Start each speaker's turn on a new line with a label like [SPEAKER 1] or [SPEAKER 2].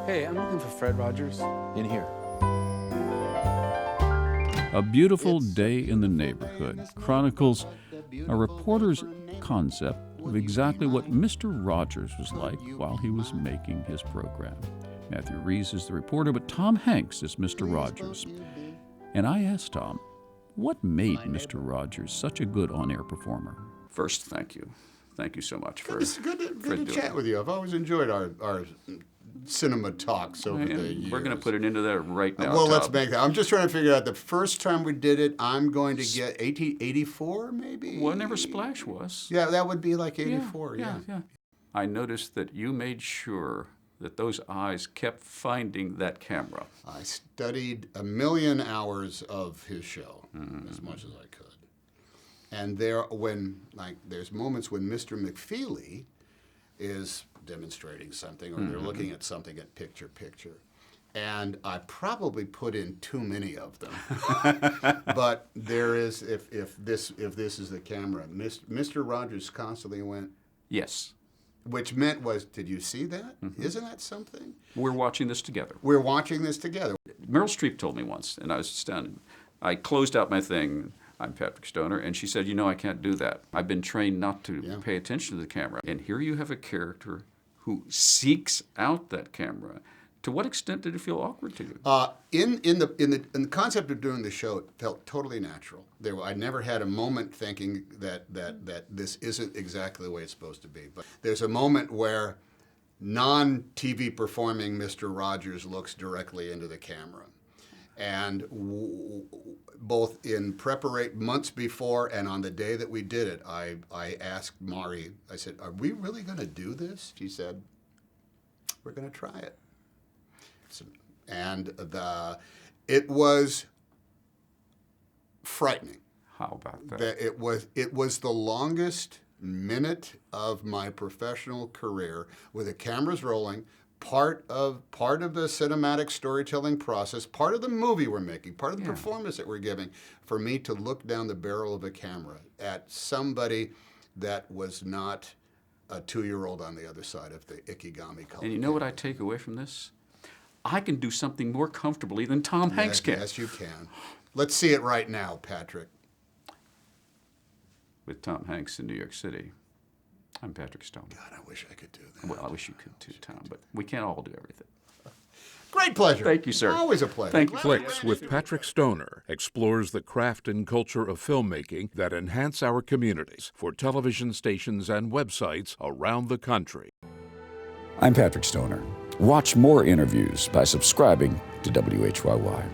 [SPEAKER 1] Hey, I'm looking for Fred Rogers.
[SPEAKER 2] In here.
[SPEAKER 3] A Beautiful Day in the Neighborhood chronicles a reporter's concept of exactly what Mr. Rogers was like while he was making his program. Matthew Rees is the reporter, but Tom Hanks is Mr. Rogers. And I asked Tom, what made Mr. Rogers such a good on-air performer?
[SPEAKER 4] First, thank you. Thank you so much for
[SPEAKER 5] It's good to chat with you. I've always enjoyed our cinema talks over the years.
[SPEAKER 4] We're going to put it into there right now.
[SPEAKER 5] Well,
[SPEAKER 4] Tom.
[SPEAKER 5] let's make that. I'm just trying to figure out the first time we did it, I'm going to get 1884 maybe?
[SPEAKER 4] Whenever Splash was.
[SPEAKER 5] Yeah, that would be like 84, yeah.
[SPEAKER 4] I noticed that you made sure that those eyes kept finding that camera.
[SPEAKER 5] I studied 1 million hours of his show, as much as I could. And there's moments when Mr. McFeely is demonstrating something, or they're looking at something at picture. And I probably put in too many of them. But there is, if this is the camera, Mr. Rogers constantly went,
[SPEAKER 4] Yes.
[SPEAKER 5] which meant was, did you see that? Isn't that something?
[SPEAKER 4] We're watching this together.
[SPEAKER 5] We're watching this together.
[SPEAKER 4] Meryl Streep told me once, and I was astounded. I closed out my thing. I'm Patrick Stoner, and she said, I can't do that. I've been trained not to pay attention to the camera. And here you have a character who seeks out that camera. To what extent did it feel awkward to you?
[SPEAKER 5] In the concept of doing the show, it felt totally natural. I never had a moment thinking that this isn't exactly the way it's supposed to be. But there's a moment where non-TV performing Mr. Rogers looks directly into the camera. And both in preparation months before and on the day that we did it, I asked Mari, I said, are we really going to do this? She said, we're going to try it. And it was frightening.
[SPEAKER 4] How about that?
[SPEAKER 5] It was the longest minute of my professional career with the cameras rolling, part of the cinematic storytelling process, part of the movie we're making, part of the performance that we're giving, for me to look down the barrel of a camera at somebody that was not a 2-year-old on the other side of the Ikigami color.
[SPEAKER 4] And you know what I take away from this? I can do something more comfortably than Tom Hanks can.
[SPEAKER 5] Yes, you can. Let's see it right now, Patrick.
[SPEAKER 4] With Tom Hanks in New York City, I'm Patrick Stoner.
[SPEAKER 5] God, I wish I could do that.
[SPEAKER 4] Well, I wish you could too, Tom, but we can't all do everything.
[SPEAKER 5] Great pleasure.
[SPEAKER 4] Thank you, sir.
[SPEAKER 5] Always a pleasure.
[SPEAKER 4] Thank you.
[SPEAKER 6] Flicks with Patrick Stoner explores the craft and culture of filmmaking that enhance our communities for television stations and websites around the country.
[SPEAKER 7] I'm Patrick Stoner. Watch more interviews by subscribing to WHYY.